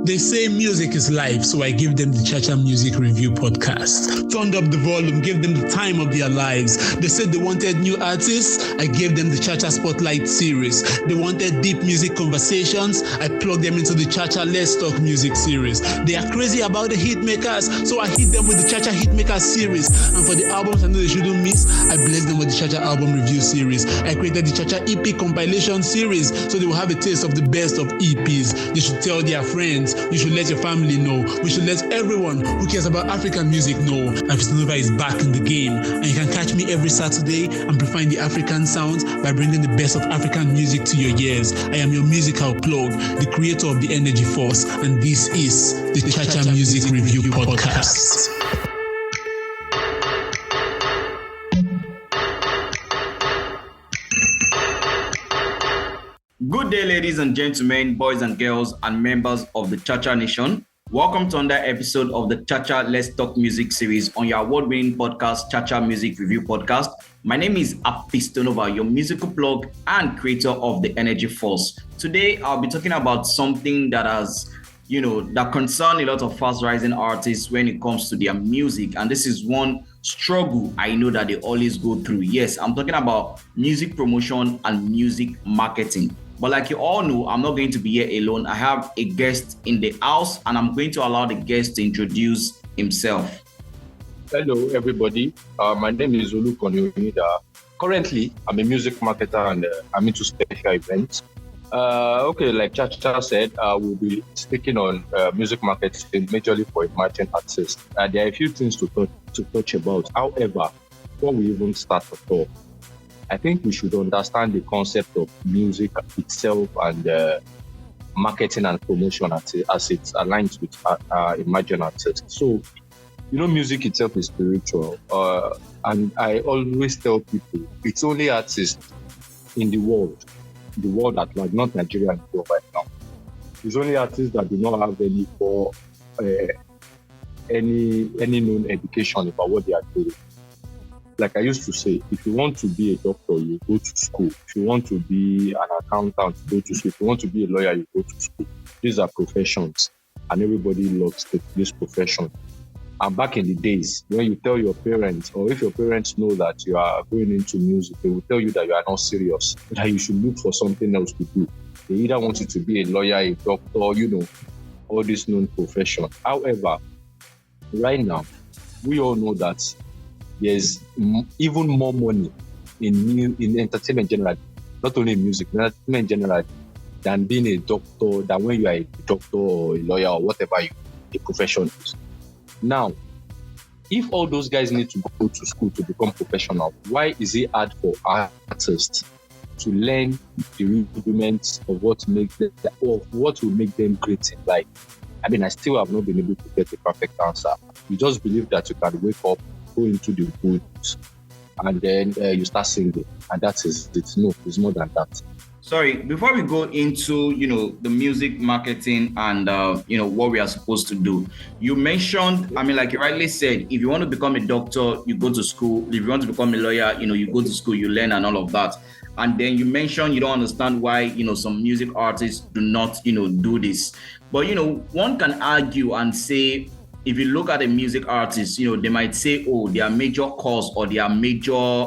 They say music is life, so I give them the Cha-Cha Music Review podcast. Turned up the volume, gave them the time of their lives. They said they wanted new artists, I gave them the Cha-Cha Spotlight series. They wanted deep music conversations, I plugged them into the Cha-Cha Let's Talk Music series. They are crazy about the hit makers, so I hit them with the Cha-Cha Hit Makers series. And for the albums I know they shouldn't miss, I blessed them with the Cha-Cha Album Review series. I created the Cha-Cha EP compilation series, so they will have a taste of the best of EPs. They should tell their friends, you should let your family know, we should let everyone who cares about African music know. Hafeestonova is back in the game, and you can catch me every Saturday amplifying the African sounds by bringing the best of African music to your ears. I am your musical plug, the creator of the Energy Force, and this is the Cha-Cha Music Review podcast. Good day, ladies and gentlemen, boys and girls, and members of the Cha-Cha Nation. Welcome to another episode of the Cha-Cha Let's Talk Music series on your award-winning podcast, Cha-Cha Music Review podcast. My name is Hafeestonova, your musical plug and creator of the Energy Force. Today, I'll be talking about something that that concern a lot of fast-rising artists when it comes to their music. And this is one struggle I know that they always go through. Yes, I'm talking about music promotion and music marketing. But like you all know, I'm not going to be here alone. I have a guest in the house, and I'm going to allow the guest to introduce himself. Hello, everybody. My name is Olukanni R. Currently, I'm a music marketer and I'm into special events. Like Cha-Cha said, we'll be speaking on music marketing majorly for emerging artists. There are a few things to touch about. However, before we even start at all, I think we should understand the concept of music itself and marketing and promotion as it aligns with emerging artists. So, music itself is spiritual. And I always tell people, it's only artists in the world at large, not Nigeria and the world right now. It's only artists that do not have any known education about what they are doing. Like I used to say, if you want to be a doctor, you go to school. If you want to be an accountant, you go to school. If you want to be a lawyer, you go to school. These are professions, and everybody loves this profession. And back in the days, when you tell your parents, or if your parents know that you are going into music, they will tell you that you are not serious, that you should look for something else to do. They either want you to be a lawyer, a doctor, all these known professions. However, right now, we all know that there's even more money in entertainment generally, not only in music, entertainment generally, than being a doctor, than when you are a doctor or a lawyer or whatever the profession is. Now, if all those guys need to go to school to become professional, why is it hard for artists to learn the rudiments of what will make them great in life? I still have not been able to get a perfect answer. You just believe that you can wake up, go into the woods, and then you start singing, and that is it. No, it's more than that. Sorry, before we go into, the music marketing and, what we are supposed to do, you mentioned, like you rightly said, if you want to become a doctor, you go to school. If you want to become a lawyer, you go to school, you learn and all of that. And then you mentioned you don't understand why, some music artists do not, do this. But, one can argue and say, if you look at a music artist, they might say, their major cause or their major,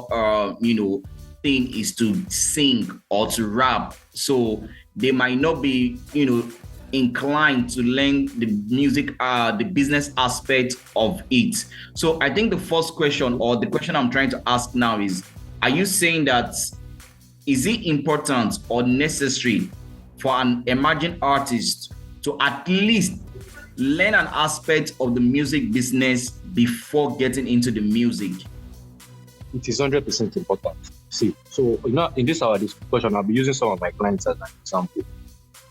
thing is to sing or to rap. So they might not be, inclined to learn the music, the business aspect of it. So I think the first question, or the question I'm trying to ask now is, are you saying that is it important or necessary for an emerging artist to at least learn an aspect of the music business before getting into the music? It is 100% important. See, so in this our discussion, I'll be using some of my clients as an example.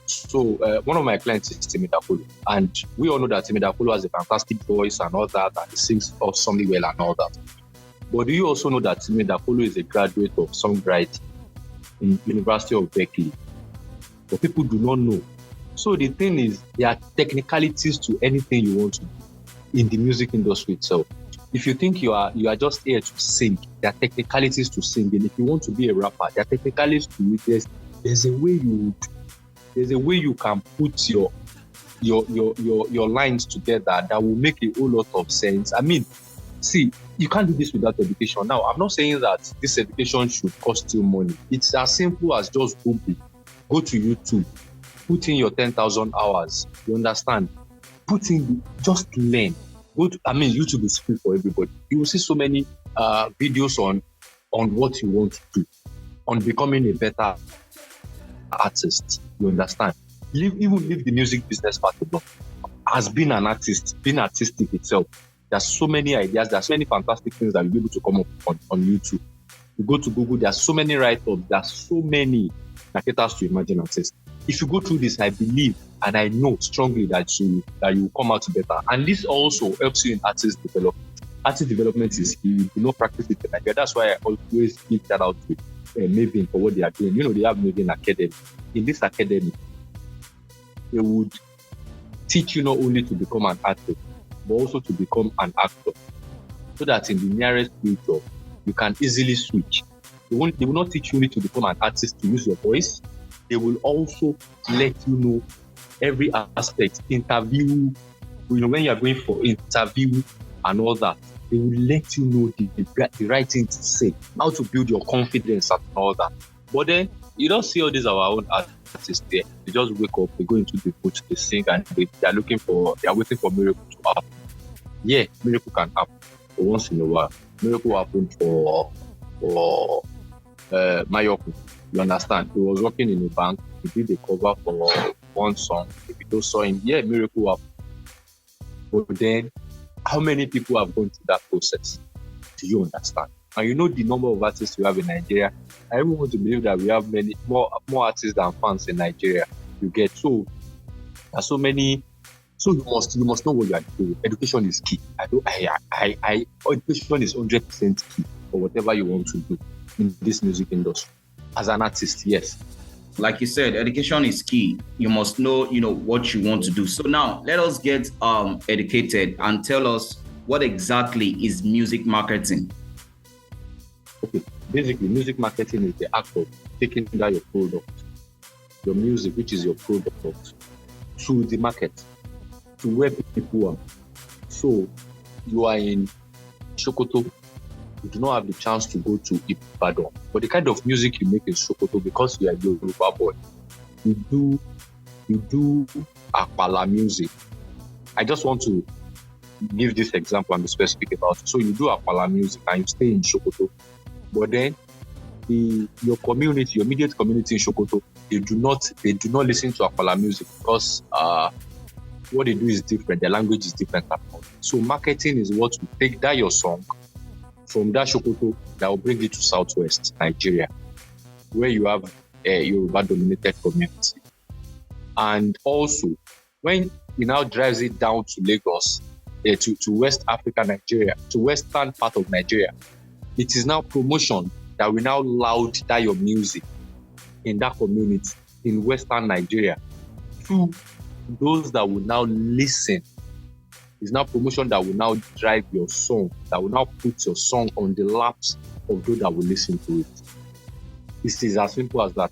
So one of my clients is Timidakolo, and we all know that Timidakolo has a fantastic voice and all that, and he sings awesomely well and all that. But do you also know that Timidakolo is a graduate of songwriting in University of Berkeley? But people do not know. So the thing is, there are technicalities to anything you want to do in the music industry itself. If you think you are just here to sing, there are technicalities to singing. If you want to be a rapper, there are technicalities to it. There's a way you can put your your lines together that will make a whole lot of sense. I mean, see, you can't do this without education. Now, I'm not saying that this education should cost you money. It's as simple as just Google, go to YouTube, put in your 10,000 hours. You understand? Put in, just learn. YouTube is free for everybody. You will see so many videos on what you want to do, on becoming a better artist. You understand? Even leave the music business part alone. As being an artist, being artistic itself, there's so many ideas, there's so many fantastic things that you'll be able to come up on YouTube. You go to Google, there's so many write-ups, there's so many that caters to emerging artists. If you go through this, I believe and I know strongly that you will come out better. And this also helps you in artist development. Artist development is key. You do not practice it in Nigeria. That's why I always give that out to Maven for what they are doing. You know, they have Maven Academy. In this academy, they would teach you not only to become an artist, but also to become an actor, so that in the nearest future, you can easily switch. They will not teach you only to become an artist to use your voice. They will also let you know every aspect, interview, when you are going for interview and all that. They will let you know the right thing to say, how to build your confidence and all that. But then, you don't see all these our own artists there. They just wake up, they go into the booth, they sing, and they are waiting for miracle to happen. Yeah, miracle can happen for once in a while. Miracle happened for Mayoko. You understand? He was working in a bank. He did a cover for one song. If you saw him, yeah, miracle happened. But then, how many people have gone through that process? Do you understand? And you know the number of artists we have in Nigeria. I even want to believe that we have many more artists than fans in Nigeria. You get so there's so many. So you must know what you are doing. Education is key. Education is 100% key for whatever you want to do in this music industry. As an artist, yes. Like you said, education is key. You must know, what you want to do. So now let us get educated and tell us what exactly is music marketing. Okay, basically, music marketing is the act of taking down your product, your music, which is your product, to the market, to where people are. So you are in Sokoto, you do not have the chance to go to Ibadan. But the kind of music you make in Sokoto, because you are a Yoruba boy, you do Akpala music. I just want to give this example and be specific about it. So you do Akpala music and you stay in Sokoto. But then your community, your immediate community in Sokoto, they do not listen to Akpala music because what they do is different. Their language is different. So marketing is what will take that your song from that Sokoto that will bring it to Southwest Nigeria, where you have a Yoruba-dominated community. And also, when he now drives it down to Lagos, to West Africa, Nigeria, to western part of Nigeria, it is now promotion that will now loud that your music in that community in western Nigeria to those that will now listen. It's now promotion that will now drive your song, that will now put your song on the laps of those that will listen to it. This is as simple as that.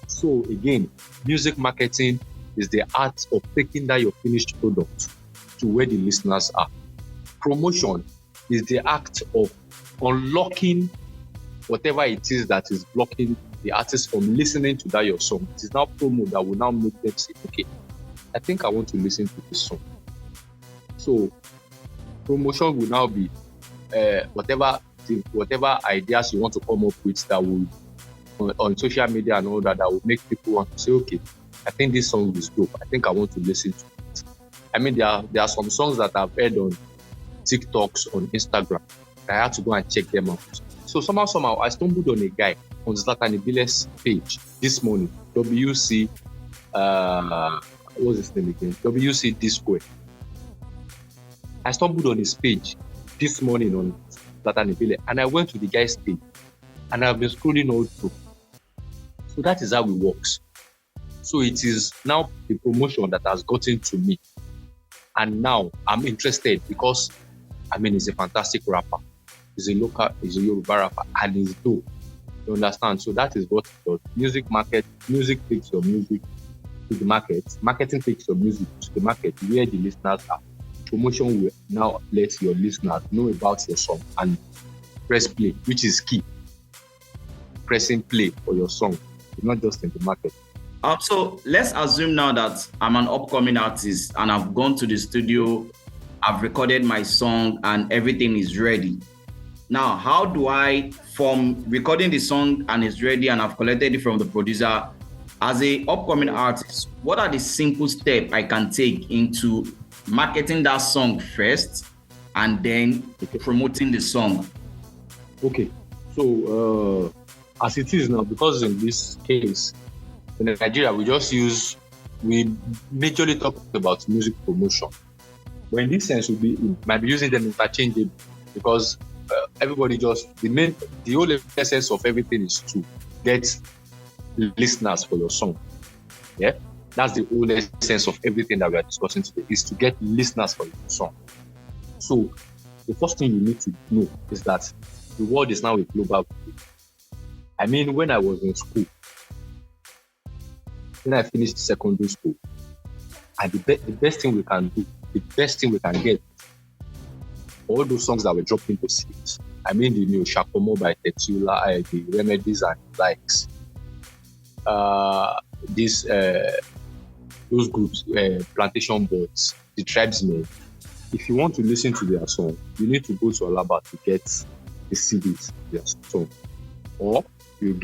So again, music marketing is the art of taking that your finished product to where the listeners are. Promotion is the act of unlocking whatever it is that is blocking the artist from listening to that your song. It is now promo that will now make them say, okay, I think I want to listen to this song. So promotion will now be whatever ideas you want to come up with that will on social media and all that will make people want to say, okay, I think this song is dope. I think I want to listen to it. I mean, there are some songs that I've heard on TikToks, on Instagram. I had to go and check them out. So somehow I stumbled on a guy on Zlatan Ibile's page this morning. WC, what's his name again? WC Disco. I stumbled on his page this morning on Zlatan Ibile, and I went to the guy's page, and I've been scrolling all through. So that is how it works. So it is now the promotion that has gotten to me, and now I'm interested because he's a fantastic rapper. He's a Yoruba rapper, and he's dope. You understand? So that is what it does. Music takes your music to the market. Marketing takes your music to the market where the listeners are. Promotion will now let your listeners know about your song and press play, which is key. Pressing play for your song. It's not just in the market. So let's assume now that I'm an upcoming artist and I've gone to the studio, I've recorded my song and everything is ready. Now, how do I, from recording the song and it's ready and I've collected it from the producer, as a upcoming artist, what are the simple steps I can take into marketing that song first and then promoting the song? Okay, so as it is now, because in this case, in Nigeria, we majorly talk about music promotion. But in this sense, we might be using them interchangeably because everybody the whole essence of everything is to get listeners for your song. Yeah, that's the whole essence of everything that we are discussing today, is to get listeners for your song. So the first thing you need to know is that the world is now a global village. I mean, when I was in school, when I finished secondary school, and the best thing we can do, the best thing we can get, all those songs that were dropped into cities. I mean, the new Shakomo by Tetula, the Remedies and likes. Those groups, Plantation Boys, the Tribesmen. If you want to listen to their song, you need to go to Alaba to get the CDs, their song. Or you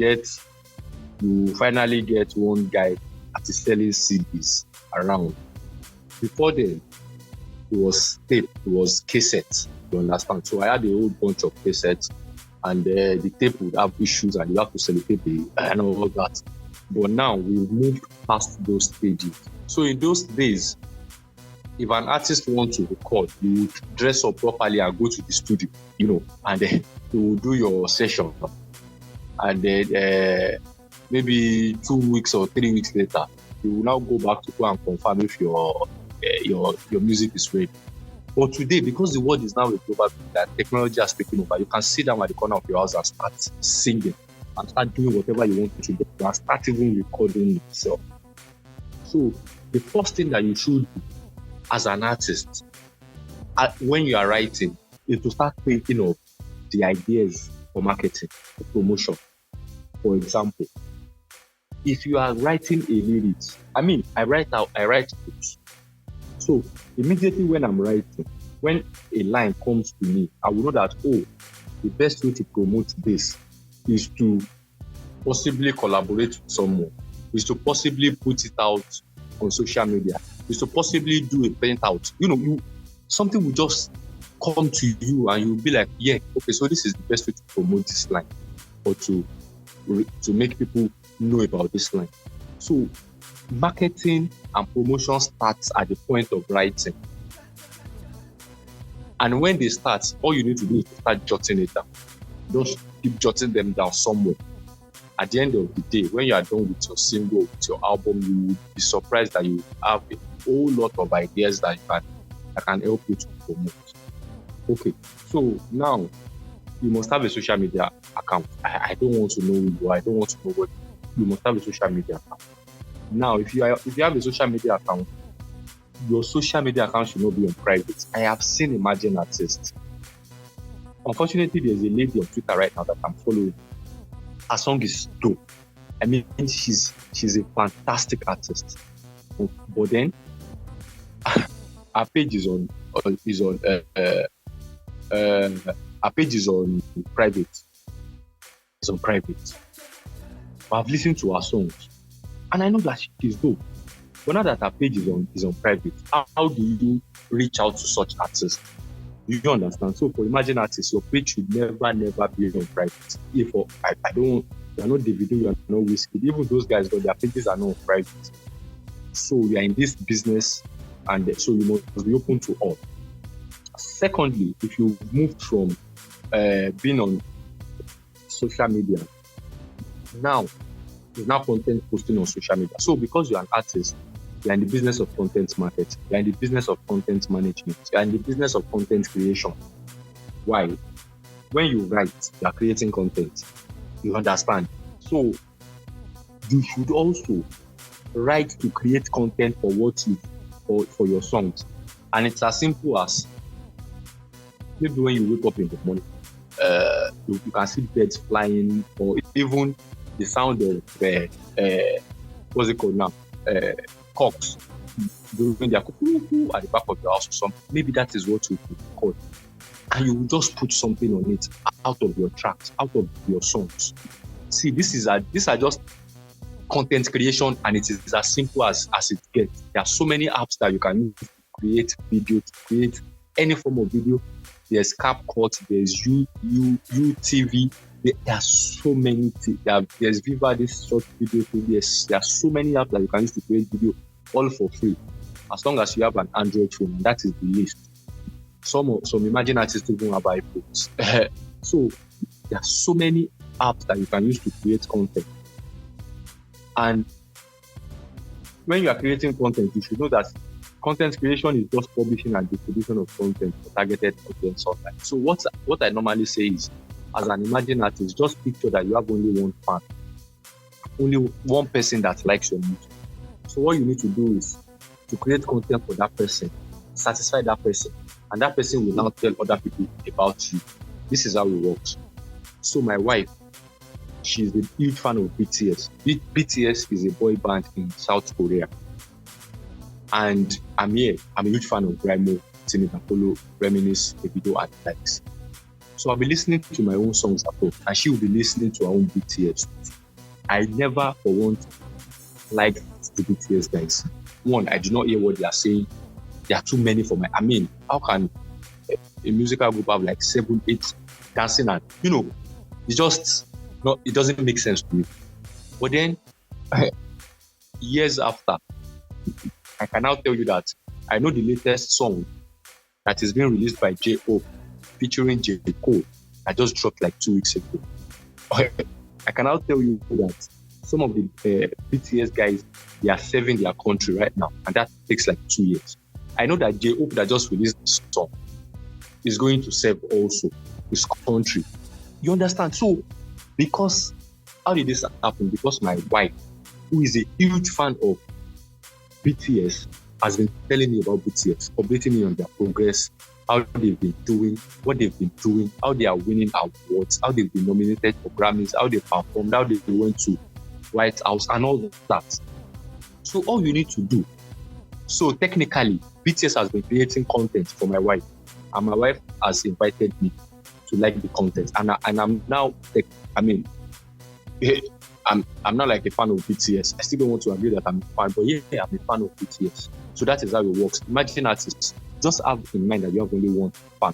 finally get one guy that is selling CDs around. Before then, it was tape, it was cassette, you understand? So I had a whole bunch of cassettes, and the tape would have issues and you have to sellotape it and all that. But now we've moved past those stages. So in those days, if an artist wants to record, you would dress up properly and go to the studio, and then you will do your session. And then maybe 2 weeks or 3 weeks later, you will now go back to go and confirm if your music is ready. But today, because the world is now a global, that technology has taken over, you can sit down at the corner of your house and start singing and start doing whatever you want to do and start even recording yourself. So the first thing that you should do as an artist, when you are writing, is to start thinking of the ideas for marketing, for promotion. For example, if you are writing a lyrics, I write books. So immediately when I'm writing, when a line comes to me, I will know that, the best way to promote this is to possibly collaborate with someone, is to possibly put it out on social media, is to possibly do a print out. Something will just come to you and you'll be like, yeah, okay, so this is the best way to promote this line or to make people know about this line. So marketing and promotion starts at the point of writing. And when they start, all you need to do is to start jotting it down. Just keep jotting them down somewhere. At the end of the day, when you are done with your single, with your album, you will be surprised that you have a whole lot of ideas that can help you to promote. Okay, so now you must have a social media account. I don't want to know who you are. I don't want to know what you must have a social media account. Now, if you have a social media account, your social media account should not be on private. I have seen emerging artists. Unfortunately, there's a lady on Twitter right now that I'm following. Her song is dope. I mean, she's a fantastic artist. But then, her page is on private. It's on private. But I've listened to her songs, and I know that she's dope. But now that her page is on private, how do you reach out to such artists? You don't understand. So for emerging artists, your page should never be on private. You are not Davido, you are not Whiskey. Even those guys, but their pages are not on private. So we are in this business, and so you must be open to all. Secondly, if you moved from being on social media, now it's now content posting on social media. So because you're an artist, you're in the business of content marketing, you're in the business of content management, you're in the business of content creation. Why? When you write, you're creating content. You understand? So you should also write to create content for for your songs. And it's as simple as maybe when you wake up in the morning, you can see birds flying, or even the sound of what's it called now? Cocks doing their cuckoo at the back of your house or something. Maybe that is what you record. And you will just put something on it out of your tracks, out of your songs. See, these are just content creation, and it is as simple as it gets. There are so many apps that you can use to create video, to create any form of video. There's CapCut, there's UTV. There are so many things. There's Viva, this short video thing. There are so many apps that you can use to create video, all for free, as long as you have an Android phone, and that is the list. Some imagine artists even have iPhones. So there are so many apps that you can use to create content. And when you are creating content, you should know that content creation is just publishing and distribution of content for targeted audience online. So what I normally say is, as an emerging artist, just picture that you have only one fan, only one person that likes your music. So what you need to do is to create content for that person, satisfy that person, and that person will now tell other people about you. This is how it works. So my wife, she's a huge fan of BTS. BTS is a boy band in South Korea. And I'm here. I'm a huge fan of Raimo, Timmy Apollo, Reminisce, Davido, and likes. So I'll be listening to my own songs at home, and she will be listening to her own BTS. I never for once liked the BTS guys. One, I do not hear what they are saying. There are too many for my. I mean, how can a musical group have like 7, 8 dancing and it's just not. It doesn't make sense to me. But then, years after, I can now tell you that I know the latest song that is being released by J.O. featuring J. Cole. I just dropped like 2 weeks ago. I can now tell you that some of the BTS guys, they are serving their country right now, and that takes like 2 years. I know that J. Hope that just released this song is going to serve also his country. You understand? So, because how did this happen? Because my wife, who is a huge fan of BTS, has been telling me about BTS, updating me on their progress, how they've been doing, what they've been doing, how they are winning awards, how they've been nominated for Grammys, how they performed, how they went to White House, and all that. So all you need to do. So technically, BTS has been creating content for my wife, and my wife has invited me to like the content, and I'm now I'm not like a fan of BTS. I still don't want to agree that I'm a fan, but yeah, I'm a fan of BTS. So that is how it works. Imagine artists, just have in mind that you have only one fan.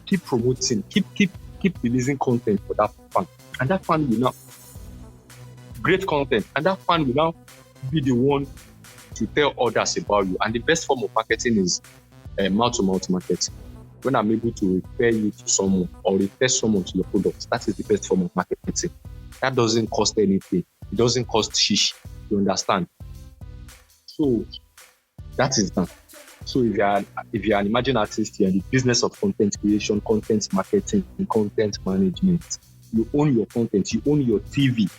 Keep promoting, keep releasing content for that fan, and that fan will now great content, and that fan will now be the one to tell others about you. And the best form of marketing is mouth-to-mouth marketing. When I'm able to refer you to someone or refer someone to your product, that is the best form of marketing. That doesn't cost anything. It doesn't cost shish. You understand? So that is that. So if you're an emerging artist, you're in the business of content creation, content marketing, and content management. You own your content. You own your TV.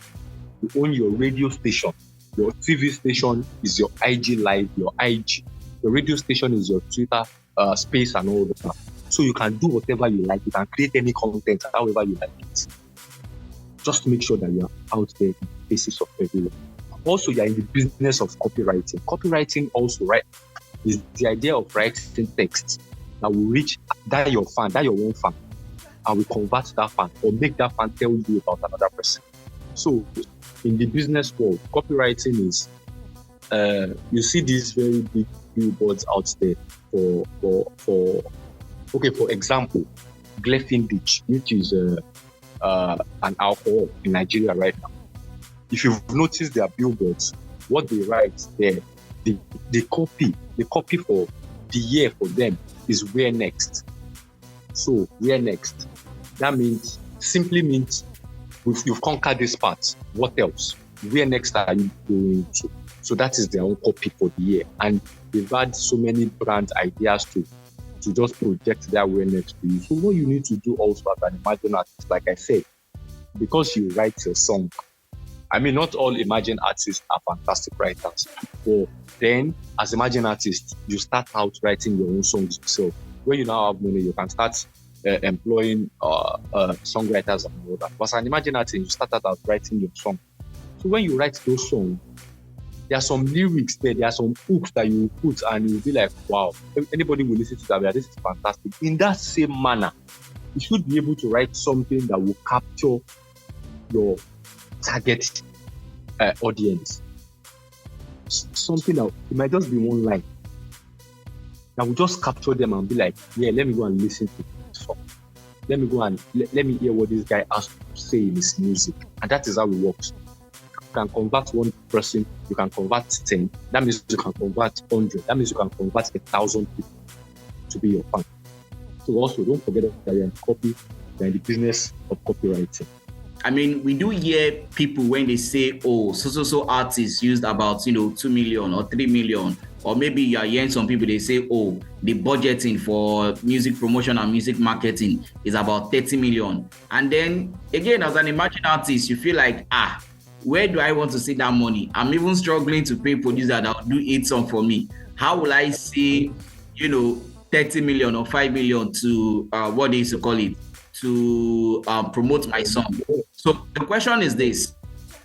You own your radio station. Your TV station is your IG Live, your IG. Your radio station is your Twitter space and all that. So you can do whatever you like. You can create any content however you like it. Just make sure that you're out there in the faces of everyone. Also, you're in the business of copywriting. Copywriting also, right, is the idea of writing text that will reach that your fan, that your one fan, and will convert that fan or make that fan tell you about another person. So in the business world, copywriting is, you see these very big billboards out there for example, Glefindich, which is an alcohol in Nigeria right now. If you've noticed their billboards, what they write there, the copy for the year for them is where next. So where next? That simply means you've conquered this part. What else? Where next are you going to? So that is their own copy for the year. And they've had so many brand ideas to just project their where next to you. So what you need to do also as an emerging artist, like I said, because you write your song I mean, not all emerging artists are fantastic writers. But then, as emerging artists, you start out writing your own songs yourself. When you now have money, you can start employing songwriters and all that. But as an emerging artist, you start out writing your song. So when you write those songs, there are some lyrics there are some hooks that you put, and you'll be like, wow, anybody will listen to that. This is fantastic. In that same manner, you should be able to write something that will capture your target audience. Something that it might just be one line that will just capture them and be like, yeah, let me go and listen to this song. Let me go and let me hear what this guy has to say in his music. And that is how it works. You can convert one person, you can convert 10. That means you can convert 100. That means you can convert 1,000 people to be your fan. So also, don't forget that you're in the business of copywriting. I mean, we do hear people when they say, oh, so artists used about, 2 million or 3 million. Or maybe you are hearing some people, they say, oh, the budgeting for music promotion and music marketing is about 30 million. And then again, as an emerging artist, you feel like, where do I want to see that money? I'm even struggling to pay producers that will do 8 songs for me. How will I see, 30 million or 5 million to, what they used to call it, to promote my song? So the question is this.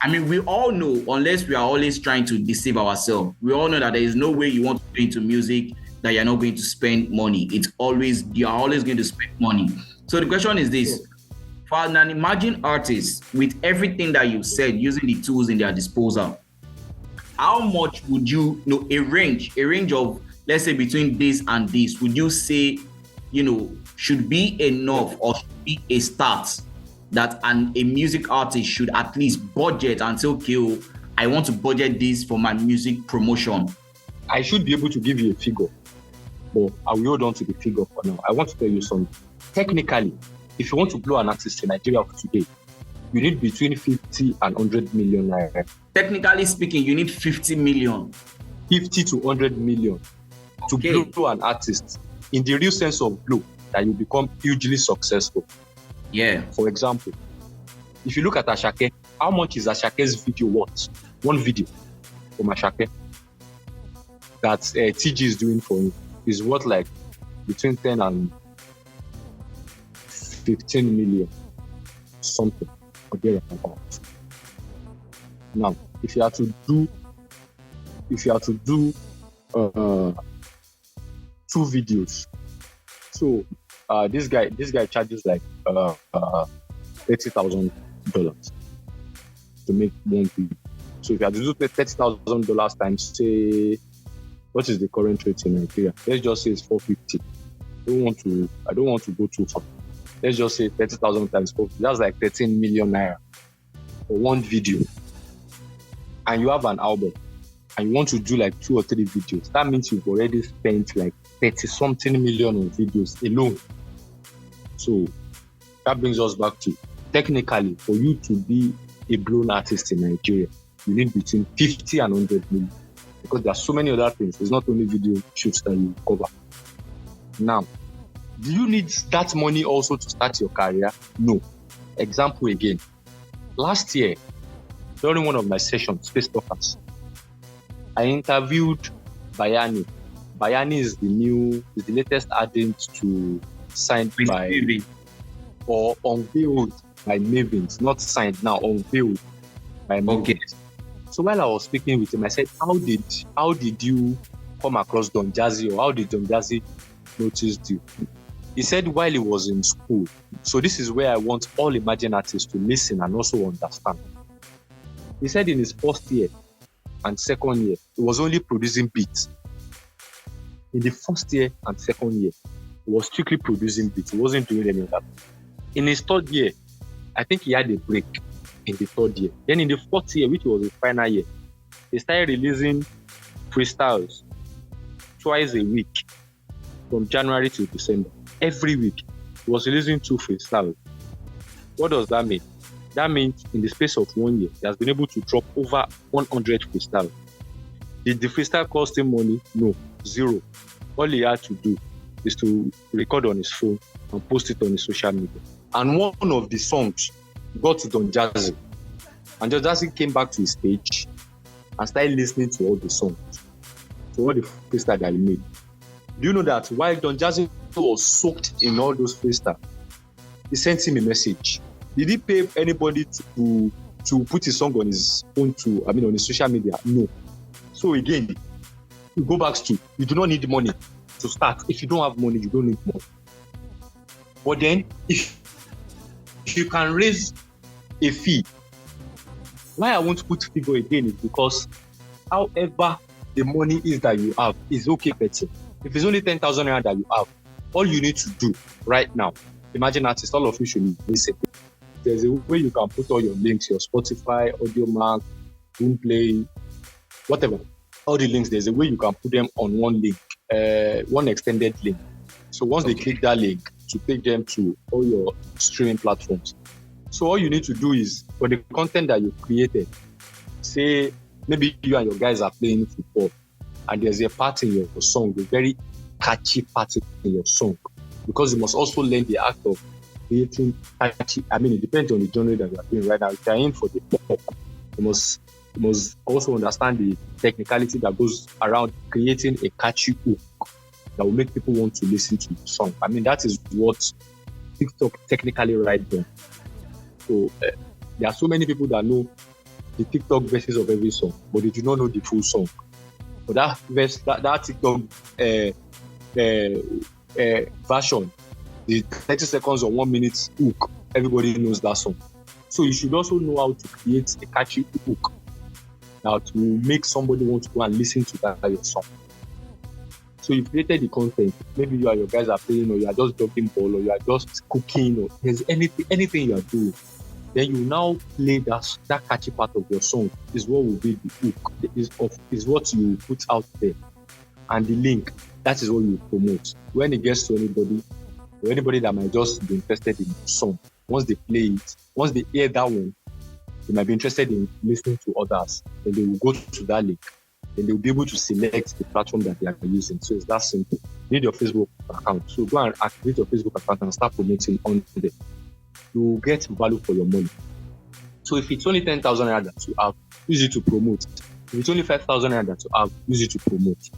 I mean, we all know, unless we are always trying to deceive ourselves, we all know that there is no way you want to go into music that you're not going to spend money. You are always going to spend money. So the question is this. For an emerging artist, with everything that you said, using the tools in their disposal, how much would you, a range of, let's say, between this and this, would you say, should be enough or should be a start that a music artist should at least budget and say, okay, I want to budget this for my music promotion? I should be able to give you a figure, but I will hold on to the figure for now. I want to tell you something. Technically, if you want to blow an artist in Nigeria of today, you need between 50 and 100 million naira. Technically speaking, you need 50 million. 50 to 100 million to blow an artist in the real sense of blow, that you become hugely successful. Yeah. For example, if you look at Ashake, how much is Ashake's video worth? One video from Ashake that TG is doing for him is worth like between 10 and 15 million, something. Now, if you are to do 2 videos, so this guy charges like $30,000 to make one video. So if you have to do $30,000 times, say, what is the current rate in Nigeria? Let's just say it's 450. I don't want to go too far. Let's just say 30,000 times 450. That's like 13 million naira for one video. And you have an album, and you want to do like 2 or 3 videos. That means you've already spent like 30-something million on videos alone. So that brings us back to, technically, for you to be a blown artist in Nigeria, you need between 50 and 100 million. Because there are so many other things. It's not only video shoots that you cover. Now, do you need that money also to start your career? No. Example again. Last year, during one of my sessions, Space Talkers, I interviewed Bayani. Bayani is the latest addition to signed by Maven, or unveiled by Mavens, not signed now, unveiled by Mavens. Okay. So while I was speaking with him, I said, how did you come across Don Jazzy, or how did Don Jazzy notice you? He said while he was in school. So this is where I want all emerging artists to listen and also understand. He said in his first year and second year, he was only producing beats. In the first year and second year, he was strictly producing beats. He wasn't doing any of that. In his third year, I think he had a break in the third year. Then in the fourth year, which was the final year, he started releasing freestyles twice a week from January to December. Every week, he was releasing 2 freestyles. What does that mean? That means in the space of 1 year, he has been able to drop over 100 freestyles. Did the freestyle cost him money? No, 0. All he had to do is to record on his phone and post it on his social media. And one of the songs got Don Jazzy. And just as he came back to his stage and started listening to all the songs, to all the freestyle that he made. Do you know that while Don Jazzy was soaked in all those freestyle, he sent him a message. Did he pay anybody to put his song on his phone on his social media? No. So again, we go back to, you do not need money to start. If you don't have money, you don't need money. But then, if you can raise a fee, why I won't put figure again is because however the money is that you have is okay better. If it's only 10,000 naira that you have, all you need to do right now, imagine artists, all of you should listen. There's a way you can put all your links, your Spotify, Audiomack, Boomplay, whatever. All the links, there's a way you can put them on one link, one extended link. So once they click that link, to take them to all your streaming platforms. So all you need to do is, for the content that you created, say maybe you and your guys are playing football and there's a part in your song, a very catchy part in your song, because you must also learn the act of creating catchy. I mean, it depends on the genre that you are doing right now. If you are in for the pop, you must also understand the technicality that goes around creating a catchy hook that will make people want to listen to the song. I mean, that is what TikTok technically right there. So there are so many people that know the TikTok verses of every song, but they do not know the full song. But that verse, that TikTok version, the 30 seconds or 1 minute hook, everybody knows that song. So you should also know how to create a catchy hook that will make somebody want to go and listen to that your song. So you created the content. Maybe you and your guys are playing, or you are just jogging ball, or you are just cooking, or there's anything you are doing. Then you now play that catchy part of your song is what will be the hook, is what you put out there. And the link, that is what you promote. When it gets to anybody, or anybody that might just be interested in the song, once they play it, once they hear that one, they might be interested in listening to others. Then they will go to that link. Then they'll be able to select the platform that they are using. So it's that simple. You need your Facebook account. So go and activate your Facebook account and start promoting on there. You will get value for your money. So if it's only 10,000 naira that you have, use it to promote. If it's only 5,000 naira that you have, use it to promote.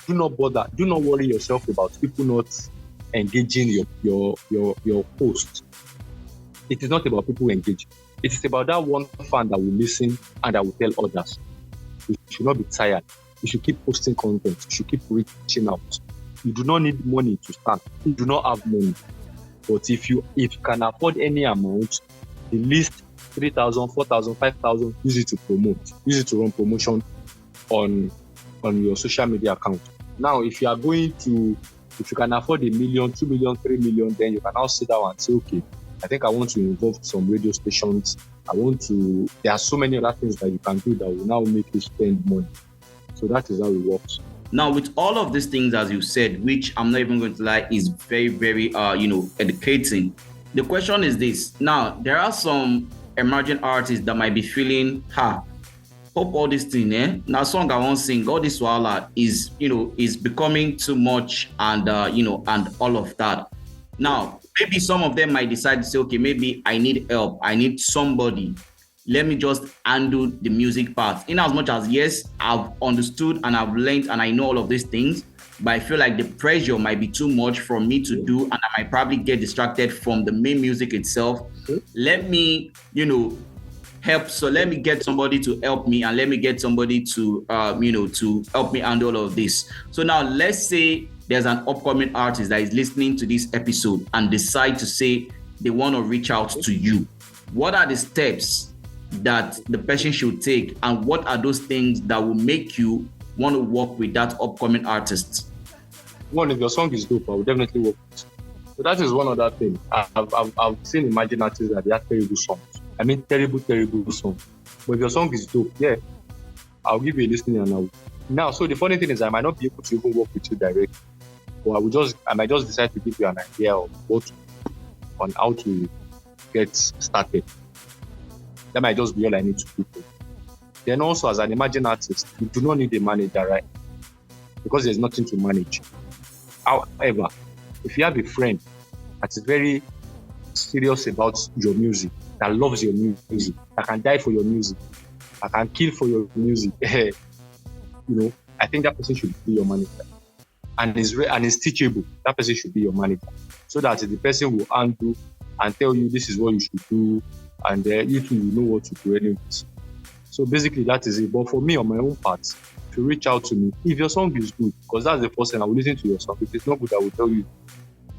Do not bother. Do not worry yourself about people not engaging your post. It is not about people engaging. It is about that one fan that will listen and that will tell others. You should not be tired. You should keep posting content. You should keep reaching out. You do not need money to start. You do not have money. But if you can afford any amount, the least 3,000, 4,000, 5,000, use it to promote. Use it to run promotion on your social media account. Now, if you can afford 1 million, 2 million, 3 million, then you can now sit down and say, okay, I think I want to involve some radio stations. There are so many other things that you can do that will now make you spend money. So that is how it works. Now, with all of these things, as you said, which I'm not even going to lie, is very, very, educating. The question is this. Now, there are some emerging artists that might be feeling, hope all this thing, now song I won't sing, all this Soundhalla is becoming too much and all of that. Now, maybe some of them might decide to say, okay, maybe I need help. I need somebody. Let me just handle the music part. In as much as, yes, I've understood and I've learned and I know all of these things, but I feel like the pressure might be too much for me to do and I might probably get distracted from the main music itself. Let me, help. So let me get somebody to help me and let me get somebody to, to help me handle all of this. So now let's say there's an upcoming artist that is listening to this episode and decide to say they want to reach out to you. What are the steps that the person should take, and what are those things that will make you want to work with that upcoming artist? One, if your song is dope, I will definitely work with it. So that is one other thing. I've seen emerging artists that they have terrible songs. I mean, terrible songs. But if your song is dope, yeah, I'll give you a listening and I'll. Now, so the funny thing is, I might not be able to even work with you directly, or I might just decide to give you an idea of on how to get started. That might just be all I need to do. Then also, as an emerging artist, you do not need a manager, right? Because there's nothing to manage. However, if you have a friend that is very serious about your music, that loves your music, that can die for your music, that can kill for your music, I think that person should be your manager. And is teachable. That person should be your manager, so that the person will handle and tell you this is what you should do, and you too will know what to do anyways. So basically that is it. But for me, on my own part, if you reach out to me, if your song is good, because that's the first thing, I will listen to your song. If it's not good, I will tell you.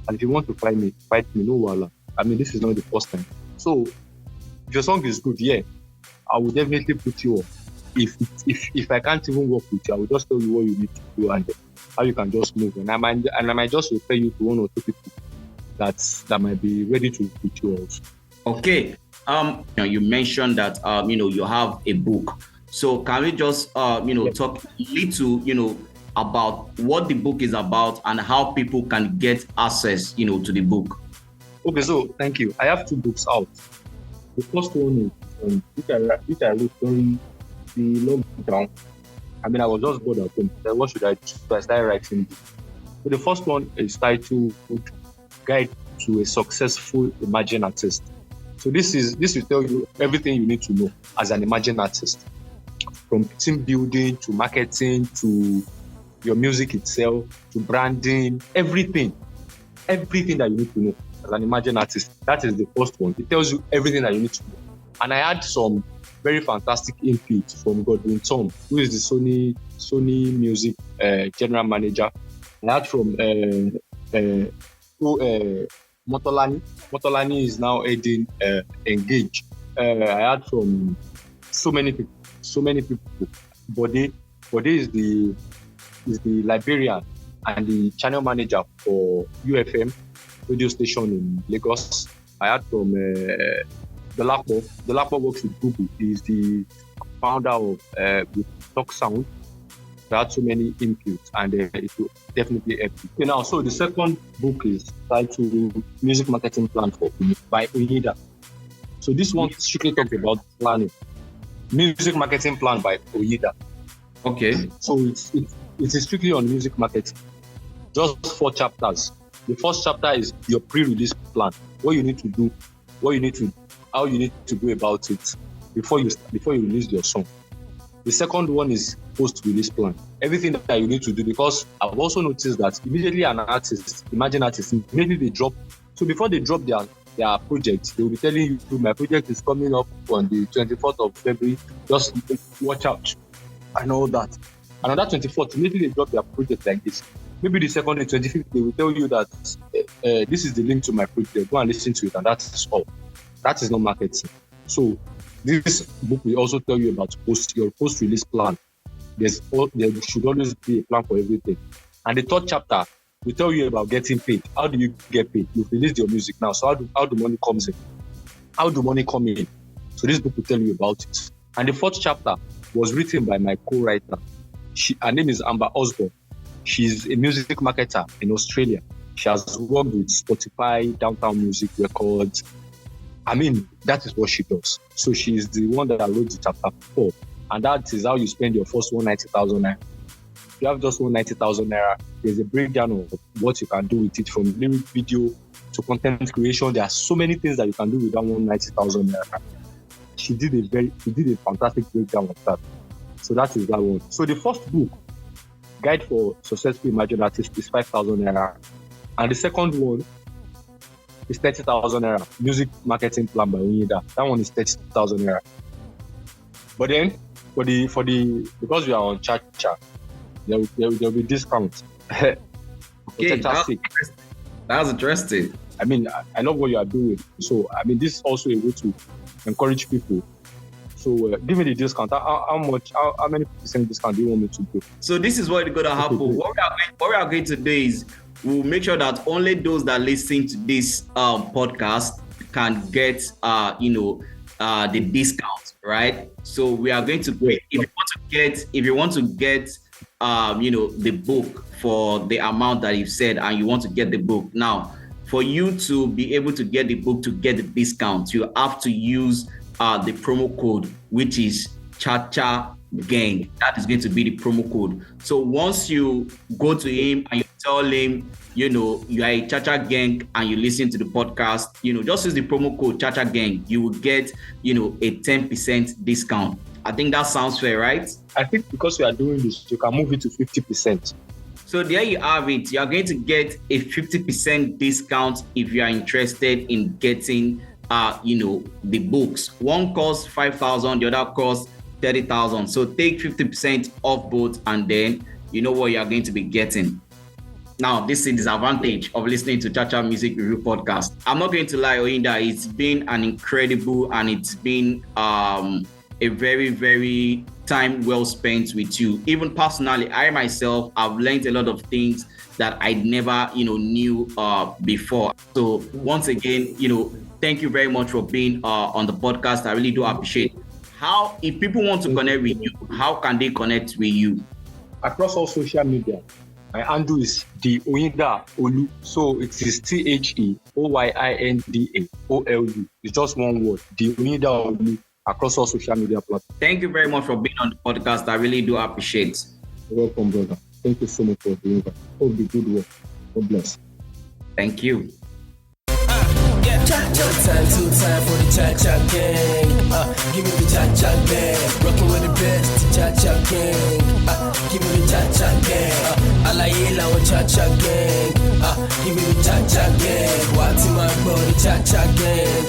And if you want to fight me, no wala. I mean, this is not the first time. So if your song is good, yeah, I will definitely put you on. If I can't even work with you, I will just tell you what you need to do and how you can just move. And I might just refer you to one or two people that might be ready to put you also. Okay. You mentioned that you have a book. So can we just talk a little about what the book is about and how people can get access to the book? Okay, so thank you. I have 2 books out. The first one is which I wrote during the lockdown. I mean, I was just bored at home. So what should I do? So I started writing. So the first one is titled Guide to a Successful Emerging Artist. So this will tell you everything you need to know as an emerging artist, from team building to marketing to your music itself to branding, everything that you need to know as an emerging artist. That is the first one. It tells you everything that you need to know. And I had some very fantastic input from Godwin Tom, who is the Sony Music general manager. I had from Motolani. Motolani is now heading Engage. I had from so many people. Bode is the librarian and the channel manager for UFM radio station in Lagos. I had from Dolapo. Dolapo works with Google. He's the founder of Talk Sound. There are so many inputs, and it will definitely help you. Okay, now, so the second book is titled Music Marketing Plan by Oyinda. So this one strictly talks about planning. Music Marketing Plan by Oyinda. Okay. So it's strictly on music marketing. Just 4 chapters. The first chapter is your pre-release plan. What you need to do, how you need to go about it before you release your song. The second one is post-release plan. Everything that you need to do, because I've also noticed that immediately an artist, emerging artist, immediately they drop. So before they drop their project, they will be telling you, my project is coming up on the 24th of February. Just watch out and all that. And on that 24th, immediately they drop their project like this. Maybe the second, the 25th, they will tell you that this is the link to my project. Go and listen to it, and that's all. That is not marketing. So this book will also tell you about your post-release plan. There should always be a plan for everything. And the third chapter will tell you about getting paid. How do you get paid? You've released your music now, so how do money comes in? How do money come in? So this book will tell you about it. And the fourth chapter was written by my co-writer. Her name is Amber Osborne. She's a music marketer in Australia. She has worked with Spotify, Downtown Music Records. I mean, that is what she does. So she is the one that wrote the chapter 4. And that is how you spend your first 190,000 naira. If you have just 190,000 naira, there's a breakdown of what you can do with it, from lyric video to content creation. There are so many things that you can do with that 190,000 naira. She did a fantastic breakdown of that. So that is that one. So the first book, Guide for Successful Emerging Artists, is 5,000 naira. And the second one is 30,000 naira. Music Marketing Plan by Oyinda. That one is 30,000 naira. But then, because we are on Chacha, there will be discounts. Okay, that's interesting. I mean, I love what you are doing. So, I mean, this is also a way to encourage people. So, give me the discount. How many percent discount do you want me to do? So, this is what is going to happen. What we are going to do is we'll make sure that only those that listen to this podcast can get, the discount, right? So, we are going to if you want to get the book for the amount that you've said, and you want to get the book now, for you to be able to get the book, to get the discount, you have to use the promo code, which is Chacha Gang. That is going to be the promo code. So once you go to him and you tell him, you are a Cha-Cha gang and you listen to the podcast, just use the promo code Cha-Cha gang, you will get, a 10% discount. I think that sounds fair, right? I think because we are doing this, you can move it to 50%. So there you have it. You are going to get a 50% discount if you are interested in getting, the books. One costs 5,000, the other costs 30,000. So take 50% off both, and then you know what you are going to be getting. Now, this is the disadvantage of listening to Cha-Cha Music Review Podcast. I'm not going to lie, Oyinda, it's been an incredible, and it's been a very, very time well spent with you. Even personally, I myself have learned a lot of things that I never, knew before. So once again, thank you very much for being on the podcast. I really do appreciate it. If people want to connect with you, how can they connect with you? Across all social media. My handle is the Oyinda Olu. So it is TheOyindaOlu. It's just one word. The Oyinda Olu across all social media platforms. Thank you very much for being on the podcast. I really do appreciate it. You're welcome, brother. Thank you so much for doing that. Hope the good work. God bless. Thank you. Cha-cha time, two time for the Cha-Cha gang. Give me the Cha-Cha gang. Rocking with the best, Cha-Cha gang. Give me the Cha-Cha gang. Alaye la wa Cha-Cha gang. Give me the Cha-Cha gang. What's in my body, Cha-Cha gang.